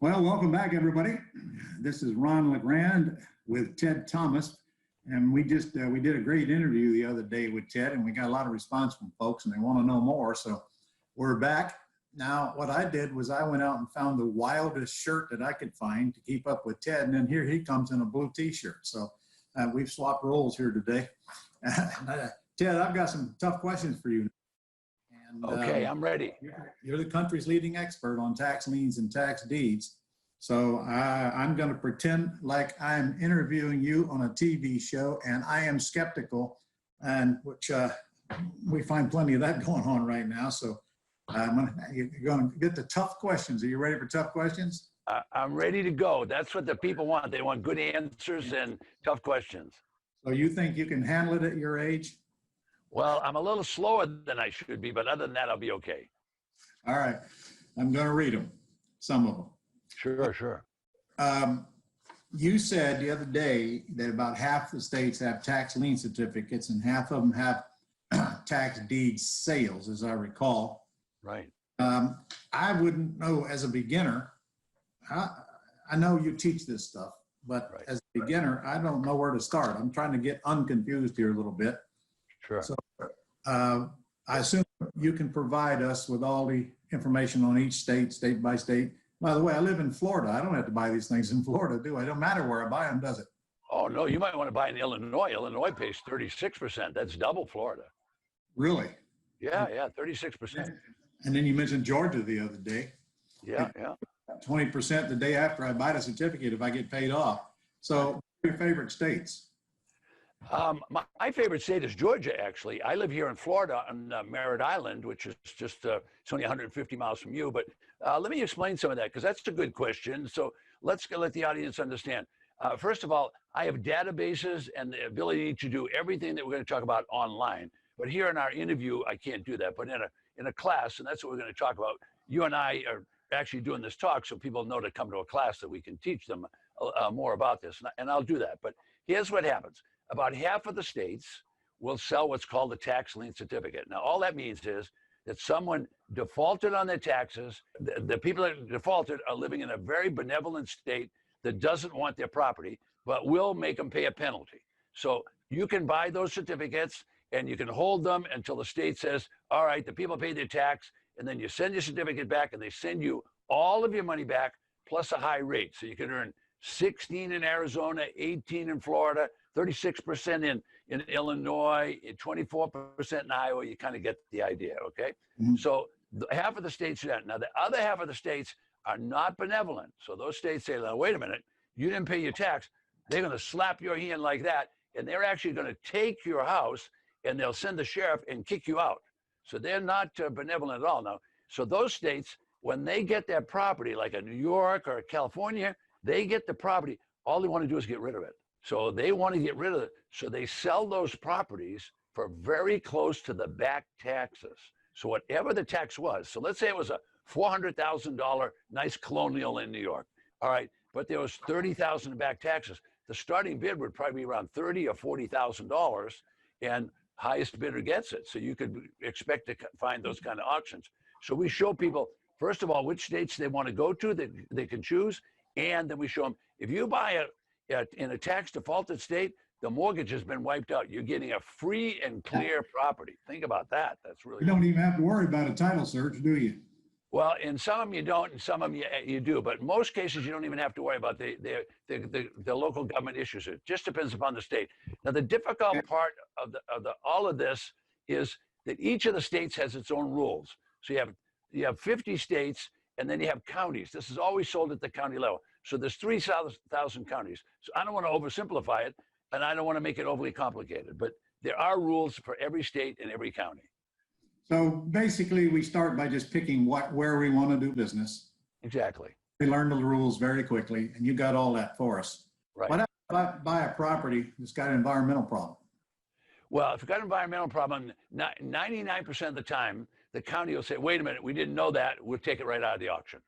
Well, welcome back, everybody. This is Ron LeGrand with Ted Thomas, and we did a great interview the other day with Ted, and we got a lot of response from folks, and they want to know more. So we're back now. What I did was I went out and found the wildest shirt that I could find to keep up with Ted, and then here he comes in a blue T-shirt. So we've swapped roles here today. Ted, I've got some tough questions for you. And, okay, I'm ready. You're the country's leading expert on tax liens and tax deeds. So I'm going to pretend like I'm interviewing you on a TV show, and I am skeptical, and which we find plenty of that going on right now. So you're going to get the tough questions. Are you ready for tough questions? I'm ready to go. That's what the people want. They want good answers and tough questions. So you think you can handle it at your age? Well, I'm a little slower than I should be, but other than that, I'll be okay. All right. I'm going to read them, some of them. Sure. You said the other day that about half the states have tax lien certificates and half of them have tax deed sales, as I recall. Right. I wouldn't know as a beginner. I know you teach this stuff, but right. As a beginner, I don't know where to start. I'm trying to get unconfused here a little bit. Sure. So I assume you can provide us with all the information on each state, state by state. By the way, I live in Florida. I don't have to buy these things in Florida, do I? It don't matter where I buy them, does it? Oh, no, you might want to buy in Illinois. Illinois pays 36%. That's double Florida. Really? Yeah, 36%. And then you mentioned Georgia the other day. Yeah. 20% the day after I buy the certificate if I get paid off. So, your favorite states? My favorite state is Georgia, actually. I live here in Florida on Merritt Island, which is just, it's only 150 miles from you. But let me explain some of that, because that's a good question. So let's let the audience understand. First of all, I have databases and the ability to do everything that we're going to talk about online. But here in our interview, I can't do that. But in a class, and that's what we're going to talk about, you and I are actually doing this talk so people know to come to a class that we can teach them more about this. And I'll do that. But here's what happens. About half of the states will sell what's called a tax lien certificate. Now, all that means is that someone defaulted on their taxes. The people that defaulted are living in a very benevolent state that doesn't want their property, but will make them pay a penalty. So you can buy those certificates and you can hold them until the state says, all right, the people pay their tax, and then you send your certificate back and they send you all of your money back plus a high rate. So you can earn 16 in Arizona, 18 in Florida, 36% in Illinois, 24% in Iowa. You kind of get the idea, okay? Mm-hmm. So half of the states are that. Now, the other half of the states are not benevolent. So those states say, now, wait a minute, you didn't pay your tax. They're going to slap your hand like that, and they're actually going to take your house, and they'll send the sheriff and kick you out. So they're not benevolent at all now. So those states, when they get their property, like a New York or a California, they get the property. All they want to do is get rid of it. So they want to get rid of it. So they sell those properties for very close to the back taxes. So whatever the tax was, so let's say it was a $400,000 nice colonial in New York. All right, but there was $30,000 in back taxes. The starting bid would probably be around $30,000 or $40,000, and highest bidder gets it. So you could expect to find those kind of auctions. So we show people, first of all, which states they want to go to that they can choose. And then we show them, if you buy in a tax defaulted state, the mortgage has been wiped out. You're getting a free and clear property. Think about that. That's really. You don't even have to worry about a title search, do you? Well, in some of them you don't, and some of them you do. But in most cases, you don't even have to worry about the local government issues. It just depends upon the state. Now, the difficult part of all of this is that each of the states has its own rules. So you have 50 states, and then you have counties. This is always sold at the county level. So there's 3,000 counties. So I don't want to oversimplify it, and I don't want to make it overly complicated. But there are rules for every state and every county. So basically, we start by just picking where we want to do business. Exactly. We learn the rules very quickly, and you got all that for us. Right. What if I buy a property that's got an environmental problem? Well, if you've got an environmental problem, 99% of the time, the county will say, wait a minute, we didn't know that. We'll take it right out of the auction.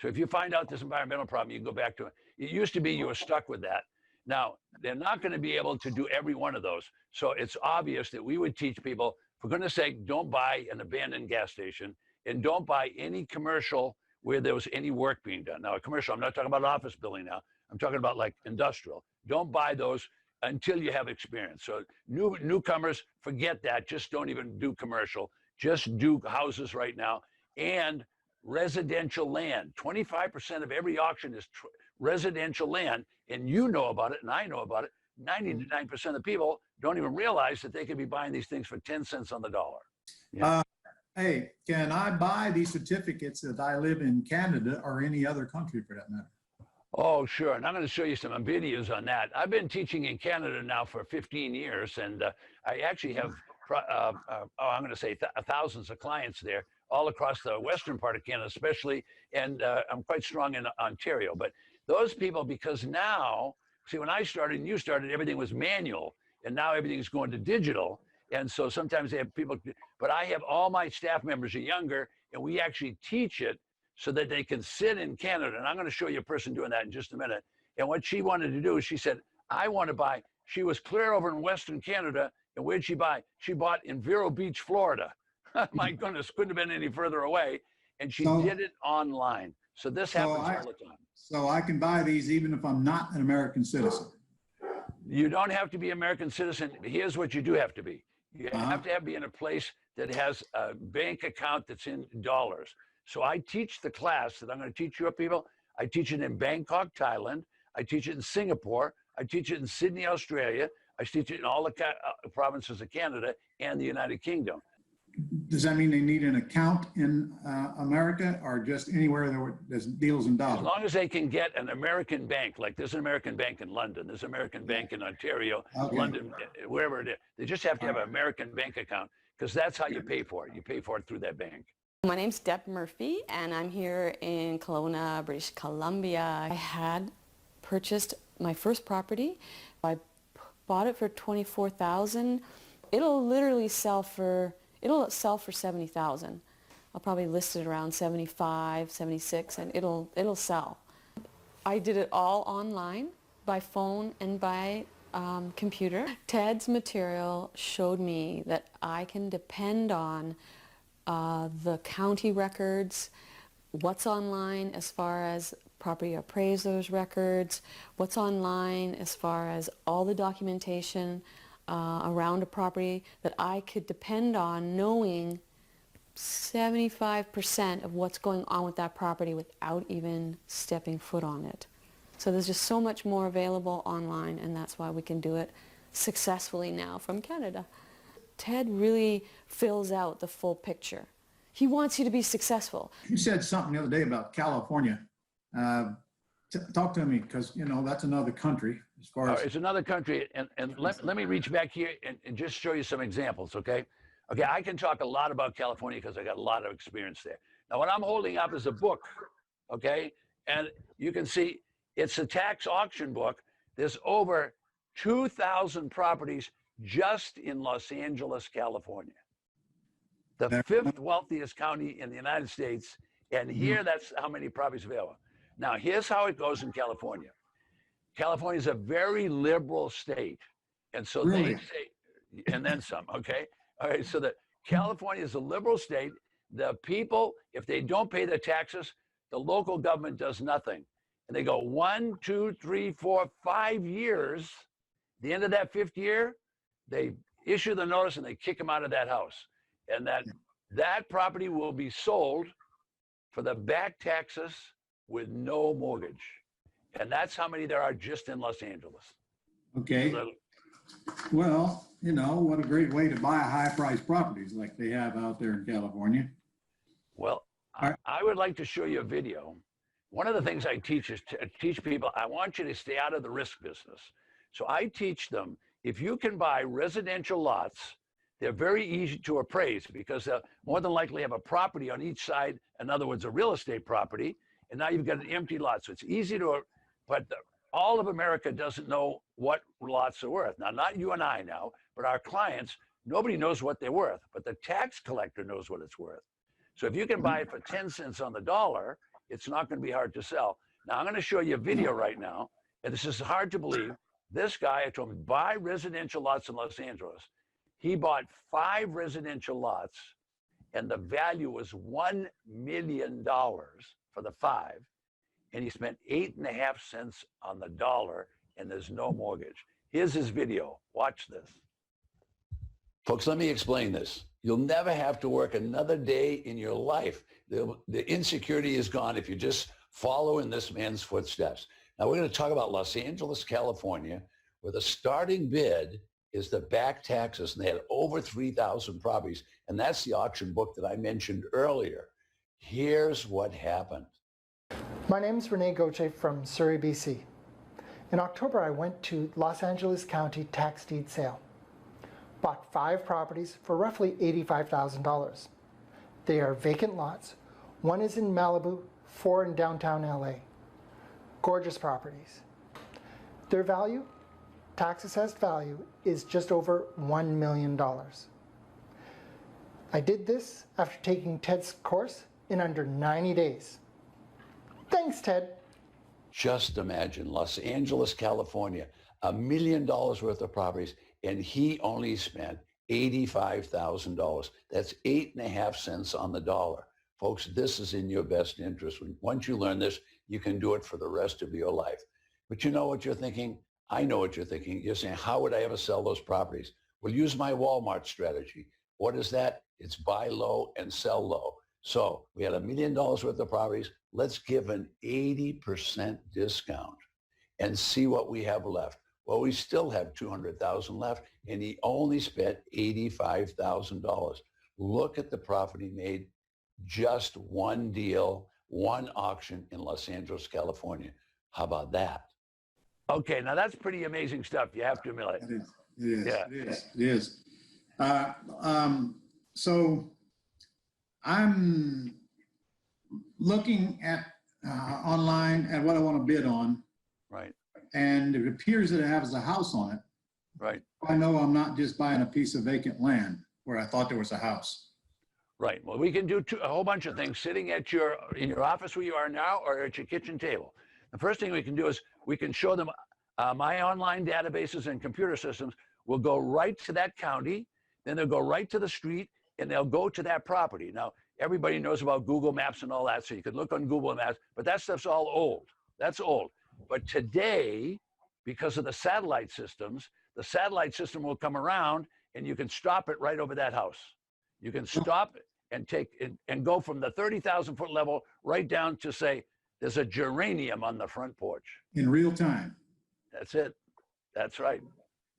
So if you find out this environmental problem, you can go back to it. It used to be you were stuck with that. Now, they're not going to be able to do every one of those. So it's obvious that we would teach people, for goodness sake, don't buy an abandoned gas station and don't buy any commercial where there was any work being done. Now, a commercial, I'm not talking about office building now. I'm talking about like industrial. Don't buy those until you have experience. So newcomers, forget that. Just don't even do commercial. Just do houses right now. And residential land. 25% of every auction is residential land, and you know about it, and I know about it. 99% of people don't even realize that they could be buying these things for 10 cents on the dollar. Yeah. Hey, can I buy these certificates if I live in Canada or any other country for that matter? Oh, sure. And I'm going to show you some videos on that. I've been teaching in Canada now for 15 years, and I actually have, I'm going to say thousands of clients there all across the western part of Canada, especially, and I'm quite strong in Ontario. But those people, because now, see, when I started and you started, everything was manual, and now everything's going to digital. And so sometimes they have people, but I have all my staff members are younger, and we actually teach it so that they can sit in Canada. And I'm going to show you a person doing that in just a minute. And what she wanted to do is she said, I want to buy, she was clear over in Western Canada. And where'd she buy? She bought in Vero Beach, Florida. My goodness, couldn't have been any further away. And she did it online. So this happens all the time. So I can buy these even if I'm not an American citizen? You don't have to be an American citizen. Here's what you do have to be. You have to be in a place that has a bank account that's in dollars. So I teach the class that I'm going to teach your people. I teach it in Bangkok, Thailand. I teach it in Singapore. I teach it in Sydney, Australia. I teach it in all the provinces of Canada and the United Kingdom. Does that mean they need an account in America or just anywhere there's deals in dollars? As long as they can get an American bank, like there's an American bank in London, there's an American bank in Ontario, London, wherever it is. They just have to have an American bank account because that's how you pay for it. You pay for it through that bank. My name's Deb Murphy, and I'm here in Kelowna, British Columbia. I had purchased my first property. I bought it for $24,000. It'll literally sell for $70,000. I'll probably list it around 75, 76, and it'll sell. I did it all online, by phone and by computer. Ted's material showed me that I can depend on the county records, what's online as far as property appraisers records, what's online as far as all the documentation around a property, that I could depend on knowing 75% of what's going on with that property without even stepping foot on it. So there's just so much more available online, and that's why we can do it successfully now from Canada. Ted really fills out the full picture. He wants you to be successful. You said something the other day about California. Talk to me, because, you know, that's another country as far as... It's another country, and let me reach back here and just show you some examples, okay? Okay, I can talk a lot about California because I got a lot of experience there. Now, what I'm holding up is a book, okay? And you can see it's a tax auction book. There's over 2,000 properties just in Los Angeles, California. The fifth wealthiest county in the United States, and here that's how many properties available. Now, here's how it goes in California. California is a very liberal state, and so they say, and then some, okay? All right, so California is a liberal state. The people, if they don't pay their taxes, the local government does nothing. And they go 1, 2, 3, 4, 5 years. The end of that 5th year, they issue the notice and they kick them out of that house. And that property will be sold for the back taxes with no mortgage. And that's how many there are just in Los Angeles. Okay. Well, you know, what a great way to buy high-priced properties like they have out there in California. Well, I would like to show you a video. One of the things I teach is to teach people, I want you to stay out of the risk business. So I teach them, if you can buy residential lots, they're very easy to appraise because they'll more than likely have a property on each side. In other words, a real estate property. And now you've got an empty lot. So it's easy to, but all of America doesn't know what lots are worth. Now, not you and I now, but our clients, nobody knows what they're worth, but the tax collector knows what it's worth. So if you can buy it for 10 cents on the dollar, it's not going to be hard to sell. Now, I'm going to show you a video right now. And this is hard to believe. This guy, I told him, buy residential lots in Los Angeles. He bought 5 residential lots, and the value was $1 million. for the 5, and he spent 8.5 cents on the dollar, and there's no mortgage. Here's his video. Watch this. Folks, let me explain this. You'll never have to work another day in your life. The insecurity is gone if you just follow in this man's footsteps. Now, we're going to talk about Los Angeles, California, where the starting bid is the back taxes, and they had over 3,000 properties, and that's the auction book that I mentioned earlier. Here's what happened. My name is Rene Gauthier from Surrey, BC. In October, I went to Los Angeles County tax deed sale. Bought 5 properties for roughly $85,000. They are vacant lots. 1 is in Malibu, 4 in downtown LA. Gorgeous properties. Their value, tax assessed value, is just over $1 million. I did this after taking Ted's course in under 90 days. Thanks, Ted. Just imagine Los Angeles, California, $1 million worth of properties, and he only spent $85,000. That's 8.5 cents on the dollar. Folks, this is in your best interest. Once you learn this, you can do it for the rest of your life. But you know what you're thinking? I know what you're thinking. You're saying, how would I ever sell those properties? Well, use my Walmart strategy. What is that? It's buy low and sell low. So we had $1 million worth of properties. Let's give an 80% discount and see what we have left. Well, we still have 200,000 left, and he only spent $85,000. Look at the profit he made. Just one deal, one auction in Los Angeles, California. How about that? Okay, now that's pretty amazing stuff. You have to admit it. It is. Yeah. It is. So I'm looking at online at what I want to bid on, Right, and it appears that it has a house on it. right, I know I'm not just buying a piece of vacant land where I thought there was a house. right. Well, we can do a whole bunch of things sitting at in your office where you are now or at your kitchen table. The first thing we can do is we can show them my online databases and computer systems will go right to that county, then they'll go right to the street, and they'll go to that property. Now, everybody knows about Google Maps and all that, so you could look on Google Maps, but that stuff's all old. That's old. But today, because of the satellite systems, the satellite system will come around and you can stop it right over that house. You can stop it and take it and go from the 30,000 foot level right down to say, there's a geranium on the front porch. In real time. That's it. That's right.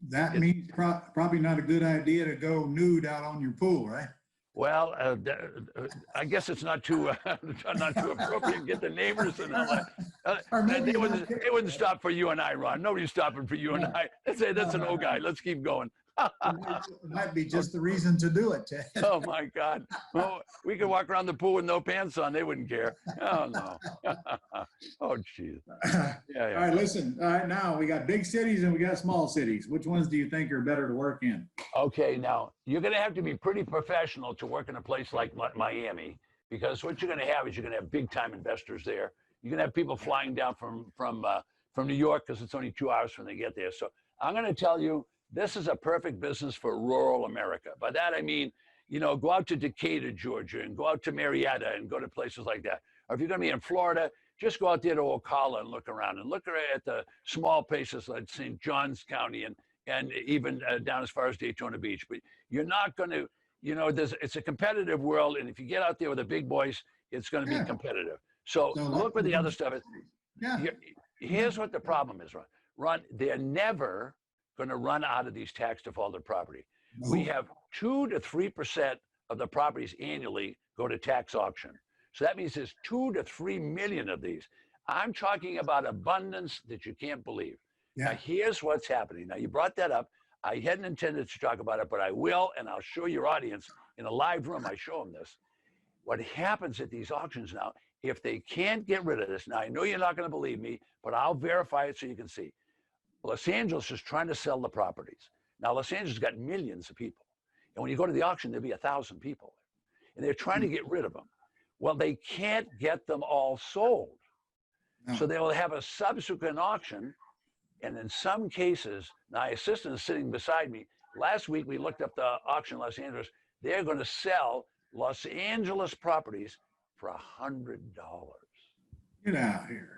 That means probably not a good idea to go nude out on your pool, right? Well, I guess it's not too not too appropriate. Get the neighbors and all that. They wouldn't stop for you and I, Ron. Nobody's stopping for you and I. They say that's an old guy. Let's keep going. It might be just the reason to do it, Ted. Oh my God! Well, we could walk around the pool with no pants on. They wouldn't care. Oh no. Oh jeez. Yeah. All right, listen. All right, now we got big cities and we got small cities. Which ones do you think are better to work in? Okay, now you're going to have to be pretty professional to work in a place like Miami, because what you're going to have is you're going to have big time investors there. You're going to have people flying down from New York because it's only 2 hours when they get there. So I'm going to tell you, this is a perfect business for rural America. By that I mean, go out to Decatur, Georgia, and go out to Marietta and go to places like that. Or if you're going to be in Florida, just go out there to Ocala and look around and look at the small places like St. Johns County and even down as far as Daytona Beach. But you're not going to, it's a competitive world. And if you get out there with the big boys, it's going to be competitive. So look where the other stuff is. Yeah. Here's what the problem is, Ron. They're never going to run out of these tax defaulted property. No. We have 2 to 3% of the properties annually go to tax auction. So that means there's 2 to 3 million of these. I'm talking about abundance that you can't believe. Yeah. Now, here's what's happening. Now, you brought that up. I hadn't intended to talk about it, but I will, and I'll show your audience in a live room. I show them this. What happens at these auctions now, if they can't get rid of this, now I know you're not going to believe me, but I'll verify it so you can see. Los Angeles is trying to sell the properties. Now, Los Angeles has got millions of people. And when you go to the auction, there'll be 1,000 people. And they're trying to get rid of them. Well, they can't get them all sold. No. So they will have a subsequent auction. And in some cases, my assistant is sitting beside me. Last week, we looked up the auction in Los Angeles. They're going to sell Los Angeles properties for $100. Get out of here.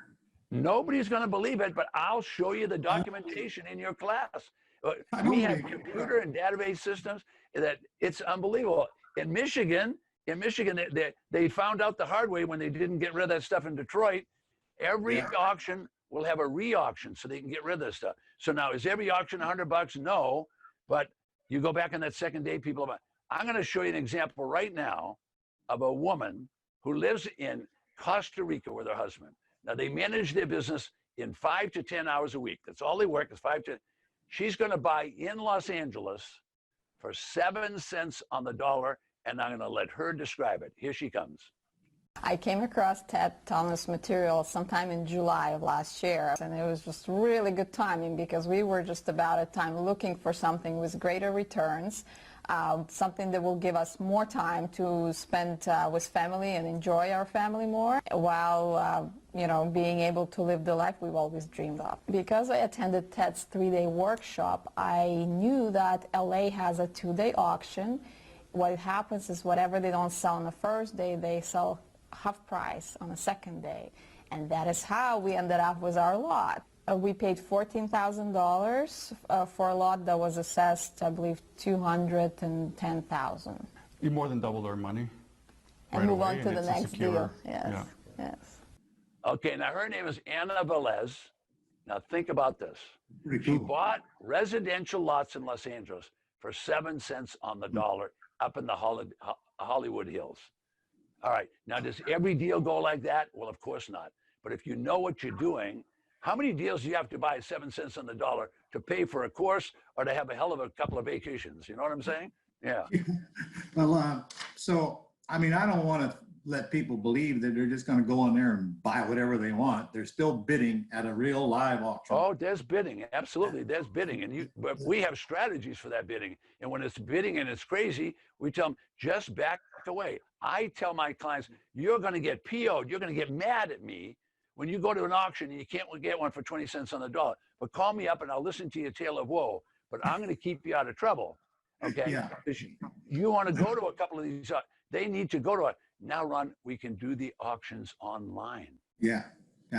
Nobody's going to believe it, but I'll show you the documentation in your class. I We don't have believe you. computer and database systems that it's unbelievable. In Michigan, they found out the hard way when they didn't get rid of that stuff in Detroit. Every auction will have a re-auction so they can get rid of this stuff. So now, is every auction $100? No, but you go back on that second day, people are. I'm going to show you an example right now of a woman who lives in Costa Rica with her husband. Now, they manage their business in 5 to 10 hours a week. That's all they work is 5 to. She's going to buy in Los Angeles for 7 cents on the dollar, and I'm going to let her describe it. Here she comes. I came across Ted Thomas' material sometime in July of last year, and it was just really good timing because we were just about at time looking for something with greater returns, something that will give us more time to spend with family and enjoy our family more while being able to live the life we've always dreamed of. Because I attended Ted's 3-day workshop, I knew that LA has a 2-day auction. What happens is whatever they don't sell on the first day, they sell half price on the second day. And that is how we ended up with our lot. We paid $14,000 for a lot that was assessed, I believe, $210,000. You more than doubled our money. And move on to the next deal. Yes, yeah. yes. Okay, now her name is Anna Velez. Now think about this. Pretty She cool. bought residential lots in Los Angeles for 7 cents on the dollar up in the Hollywood Hills. All right, now does every deal go like that? Well, of course not. But if you know what you're doing, how many deals do you have to buy at 7 cents on the dollar to pay for a course or to have a hell of a couple of vacations? You know what I'm saying? Yeah. Well, so, I mean, I don't want to let people believe that they're just going to go in there and buy whatever they want. They're still bidding at a real live auction. Oh, there's bidding. Absolutely, there's bidding. And but we have strategies for that bidding. And when it's bidding and it's crazy, we tell them, just back away. I tell my clients, you're going to get PO'd. You're going to get mad at me when you go to an auction and you can't get one for 20 cents on the dollar. But call me up and I'll listen to your tale of woe. But I'm going to keep you out of trouble. Okay? Yeah. You want to go to a couple of these, they need to go to it. Now, Ron, we can do the auctions online. Yeah.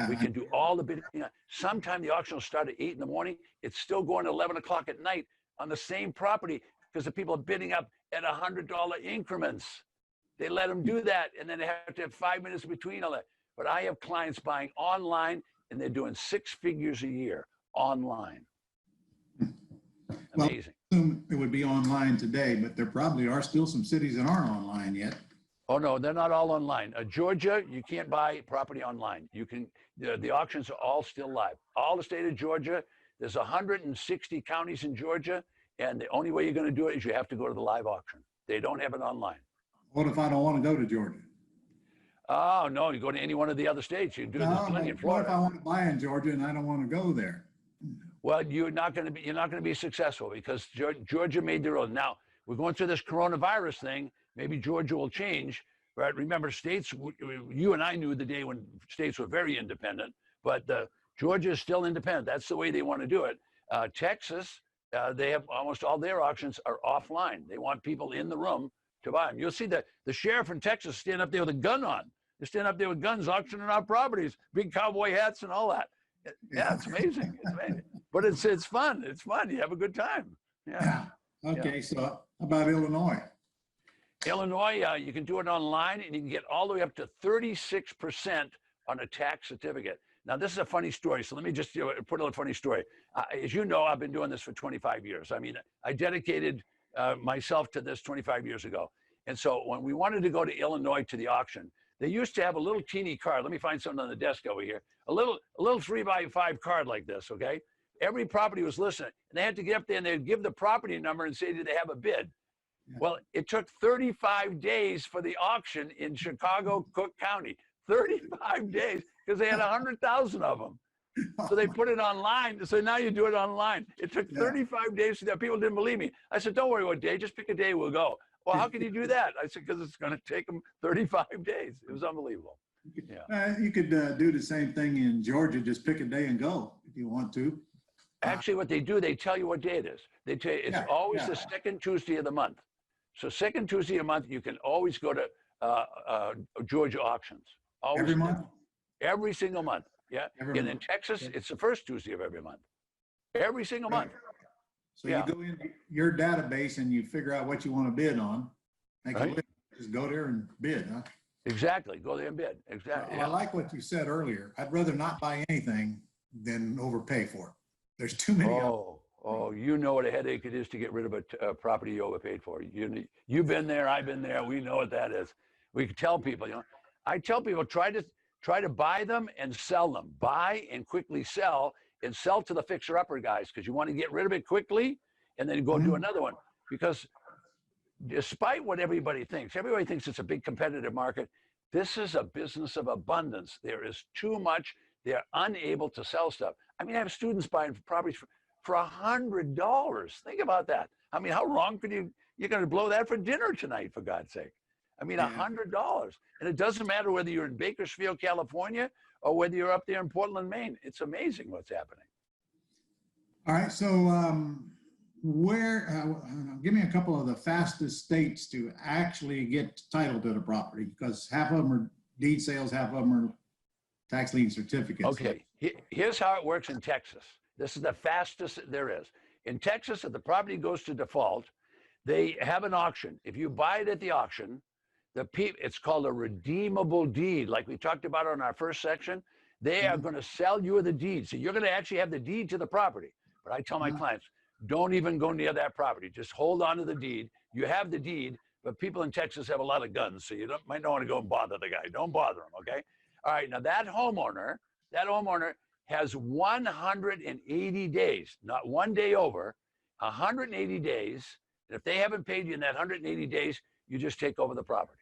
We can do all the bidding. Sometime the auction will start at 8 in the morning. It's still going to 11 o'clock at night on the same property because the people are bidding up at $100 increments. They let them do that, and then they have to have 5 minutes between all that. But I have clients buying online, and they're doing 6 figures a year online. Amazing. Well, it would be online today, but there probably are still some cities that aren't online yet. Oh, no, they're not all online. Georgia, you can't buy property online. You can, the auctions are all still live. All the state of Georgia, there's 160 counties in Georgia, and the only way you're going to do it is you have to go to the live auction. They don't have it online. What if I don't want to go to Georgia? Oh, no, you go to any one of the other states. You do this plenty in What Florida. if I want to buy in Georgia and I don't want to go there? Well, you're not going to be successful because Georgia made their own. Now, we're going through this coronavirus thing. Maybe Georgia will change, right? Remember, states, you and I knew the day when states were very independent, but Georgia is still independent. That's the way they want to do it. Texas, they have almost all their auctions are offline. They want people in the room to buy them. You'll see that the sheriff in Texas stand up there with a gun on. They stand up there with guns auctioning out properties, big cowboy hats and all that. Yeah, it's amazing. It's amazing. But it's fun. It's fun. You have a good time. Yeah. Okay, so how about Illinois? Illinois, you can do it online, and you can get all the way up to 36% on a tax certificate. Now, this is a funny story, so let me just put a funny story. As you know, I've been doing this for 25 years. I mean, I dedicated myself to this 25 years ago. And so when we wanted to go to Illinois to the auction, they used to have a little teeny card. Let me find something on the desk over here. A little 3x5 card like this, okay? Every property was listed, and they had to get up there and they'd give the property number and say, do they have a bid? Yeah. Well, it took 35 days for the auction in Chicago, Cook County. 35 days, because they had 100,000 of them. So they put it online. So now you do it online. It took 35 days. People didn't believe me. I said, don't worry what day, just pick a day, we'll go. Well, how can you do that? I said, because it's going to take them 35 days. It was unbelievable. Yeah. You could do the same thing in Georgia. Just pick a day and go if you want to. Actually, what they do, they tell you what day it is. They tell you it's always the second Tuesday of the month. So second Tuesday of the month, you can always go to Georgia auctions. Always Every month? Every single month. Yeah. Every And in month. Texas, it's the first Tuesday of every month. Every single month. So Yeah. you go into your database and you figure out what you want to bid on. Make a Right. list. Just go there and bid, huh? Exactly. Go there and bid. Exactly. I like what you said earlier. I'd rather not buy anything than overpay for it. There's too many. You know what a headache it is to get rid of a property you overpaid for. You've been there, I've been there. We know what that is. We can tell people, I tell people try to buy them and sell them. Buy and quickly sell, and sell to the fixer-upper guys, because you want to get rid of it quickly and then go do another one. Because despite what everybody thinks it's a big competitive market. This is a business of abundance. There is too much. They're unable to sell stuff. I mean, I have students buying properties for $100. Think about that. I mean, how wrong could you're going to blow that for dinner tonight, for God's sake? I mean, $100. And it doesn't matter whether you're in Bakersfield, California, or whether you're up there in Portland, Maine. It's amazing what's happening. All right. So give me a couple of the fastest states to actually get title to the property, because half of them are deed sales, half of them are tax lien certificates. Okay. Here's how it works in Texas. This is the fastest there is. In Texas, if the property goes to default, they have an auction. If you buy it at the auction, it's called a redeemable deed, like we talked about on our first section. They are going to sell you the deed. So you're going to actually have the deed to the property. But I tell my clients, don't even go near that property. Just hold on to the deed. You have the deed, but people in Texas have a lot of guns, so you might not want to go and bother the guy. Don't bother him, okay? All right, now that homeowner has 180 days, not one day over, 180 days. And if they haven't paid you in that 180 days, you just take over the property.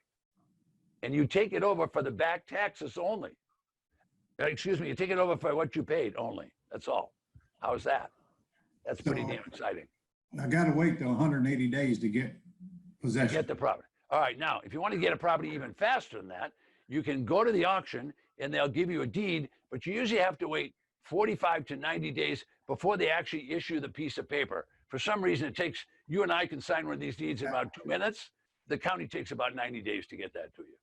And you take it over for the back taxes only. Excuse me, you take it over for what you paid only. That's all. How's that? That's pretty damn exciting. I got to wait till 180 days to get possession. Get the property. All right, now, if you want to get a property even faster than that, you can go to the auction and they'll give you a deed, but you usually have to wait 45 to 90 days before they actually issue the piece of paper. For some reason, it takes, you and I can sign one of these deeds in about 2 minutes. The county takes about 90 days to get that to you.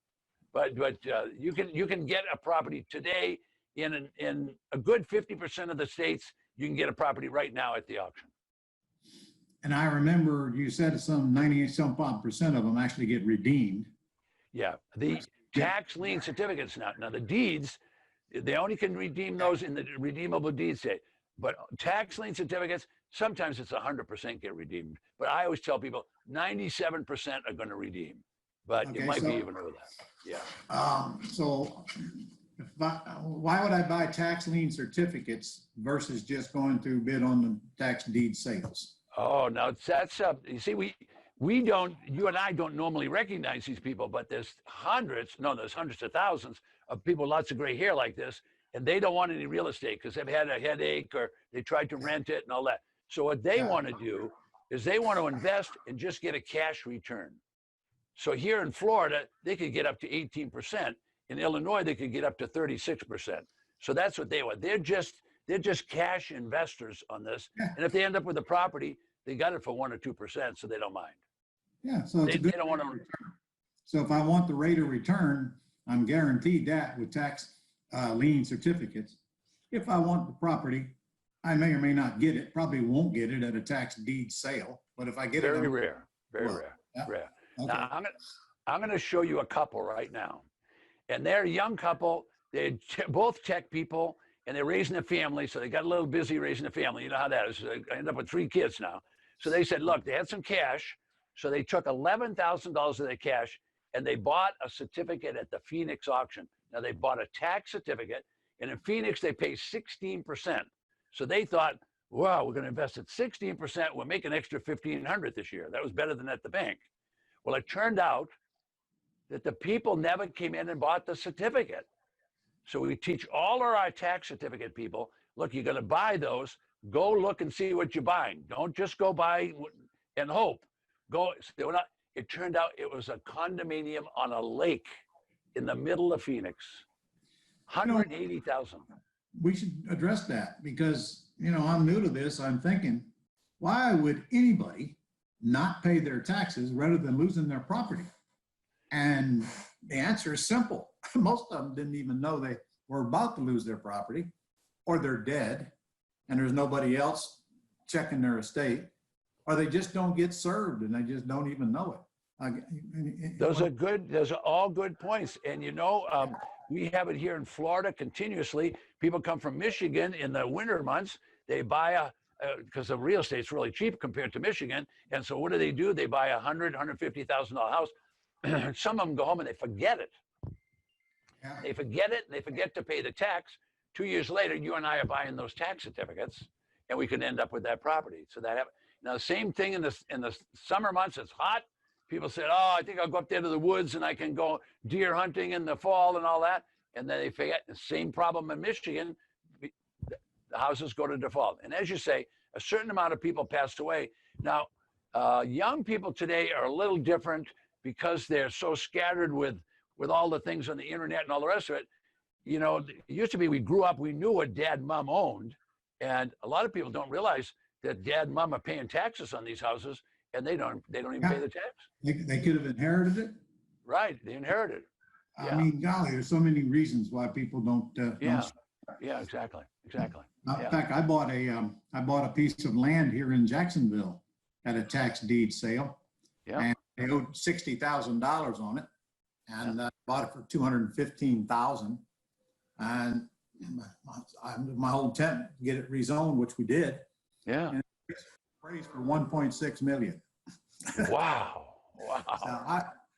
But you can get a property today in a good 50% of the states. You can get a property right now at the auction. And I remember you said some 90-some% of them actually get redeemed. Yeah, the tax lien certificates now the deeds, they only can redeem those in the redeemable deed state. But tax lien certificates, sometimes it's 100% get redeemed. But I always tell people 97% are going to redeem. But it might be even over that. Yeah. So why would I buy tax lien certificates versus just going through bid on the tax deed sales? Oh, now that's you see, you and I don't normally recognize these people, but there's hundreds of thousands of people, lots of gray hair like this, and they don't want any real estate because they've had a headache or they tried to rent it and all that. So what they want to do is they want to invest and just get a cash return. So here in Florida, they could get up to 18%. In Illinois, they could get up to 36%. So that's what they want. They're just cash investors on this. Yeah. And if they end up with a property, they got it for 1 or 2%, so they don't mind. Yeah, so it's they don't want to return. So if I want the rate of return, I'm guaranteed that with tax lien certificates. If I want the property, I may or may not get it. Probably won't get it at a tax deed sale. But if I get it, very rare. Yeah. Rare. Okay. Now I'm going to show you a couple right now, and they're a young couple. They're both tech people, and they're raising a family, so they got a little busy raising a family. You know how that is. I end up with 3 kids now. So they said, look, they had some cash, so they took $11,000 of their cash, and they bought a certificate at the Phoenix auction. Now, they bought a tax certificate, and in Phoenix, they pay 16%. So they thought, wow, we're going to invest at 16%. We'll make an extra $1,500 this year. That was better than at the bank. Well, it turned out that the people never came in and bought the certificate. So we teach all our tax certificate people, look, you're going to buy those, go look and see what you're buying. Don't just go buy and hope. It turned out it was a condominium on a lake in the middle of Phoenix. 180,000. We should address that because, I'm new to this. I'm thinking, why would anybody not pay their taxes rather than losing their property? And the answer is simple. Most of them didn't even know were about to lose their property, or they're dead and there's nobody else checking their estate, or they just don't get served and they just don't even know it. Those are all good points. And you know, we have it here in Florida continuously. People come from Michigan in the winter months. They buy because the real estate's really cheap compared to Michigan. And so what do? They buy $150,000 house. Some of them go home and they forget it. Yeah. They forget it. And they forget to pay the tax. 2 years later, you and I are buying those tax certificates, and we could end up with that property. So now the same thing in the summer months. It's hot. People said, "Oh, I think I'll go up there to the woods and I can go deer hunting in the fall and all that." And then they forget. The same problem in Michigan. The houses go to default. And as you say, a certain amount of people passed away. Now, young people today are a little different because they're so scattered with all the things on the internet and all the rest of it. You know, it used to be we grew up, we knew what dad, mom owned. And a lot of people don't realize that dad and mom are paying taxes on these houses, and they don't even pay the tax. They could have inherited it. Right, they inherited. I mean, golly, there's so many reasons why people don't. Yeah, exactly. In fact, I bought a piece of land here in Jacksonville at a tax deed sale, and they owed $60,000 on it, and I bought it for $215,000, and my whole intent to get it rezoned, which we did. Yeah. And it's appraised for $1.6 million. Wow. So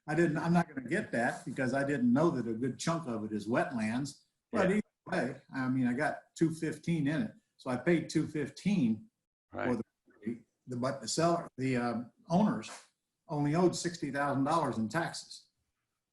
I'm not going to get that because I didn't know that a good chunk of it is wetlands. But either way, I mean, I got $215 in it, so I paid $215 for but the seller, the owners, only owed $60,000 in taxes.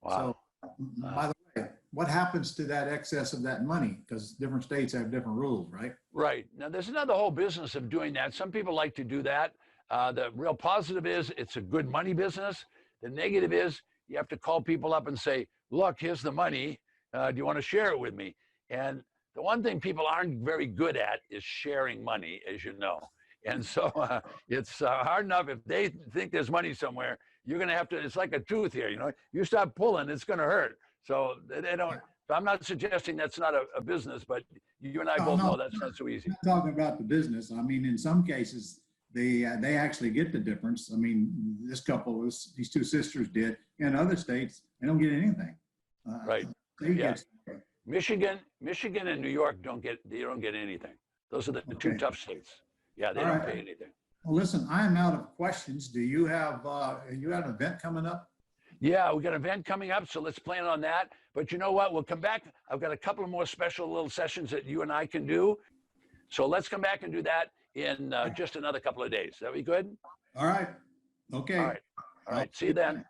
Wow. So, by the way, what happens to that excess of that money? Because different states have different rules, right? Right. Now, there's another whole business of doing that. Some people like to do that. The real positive is it's a good money business. The negative is you have to call people up and say, "Look, here's the money. Do you want to share it with me?" And the one thing people aren't very good at is sharing money, as you know. And so it's hard enough if they think there's money somewhere, you're going to have to, it's like a tooth here, you know, you stop pulling, it's going to hurt. So they don't, I'm not suggesting that's not a business, but you and I both know that's not so easy. I'm not talking about the business. I mean, in some cases, they actually get the difference. I mean, this couple, these two sisters did. In other states, they don't get anything. Right. Michigan and New York don't get anything. Those are the two tough states. Yeah, they don't pay anything. Well, listen, I am out of questions. Do you have an event coming up? Yeah, we got an event coming up, so let's plan on that. But you know what? We'll come back. I've got a couple of more special little sessions that you and I can do. So let's come back and do that in just another couple of days. That be good? All right. Okay. All right. See you then.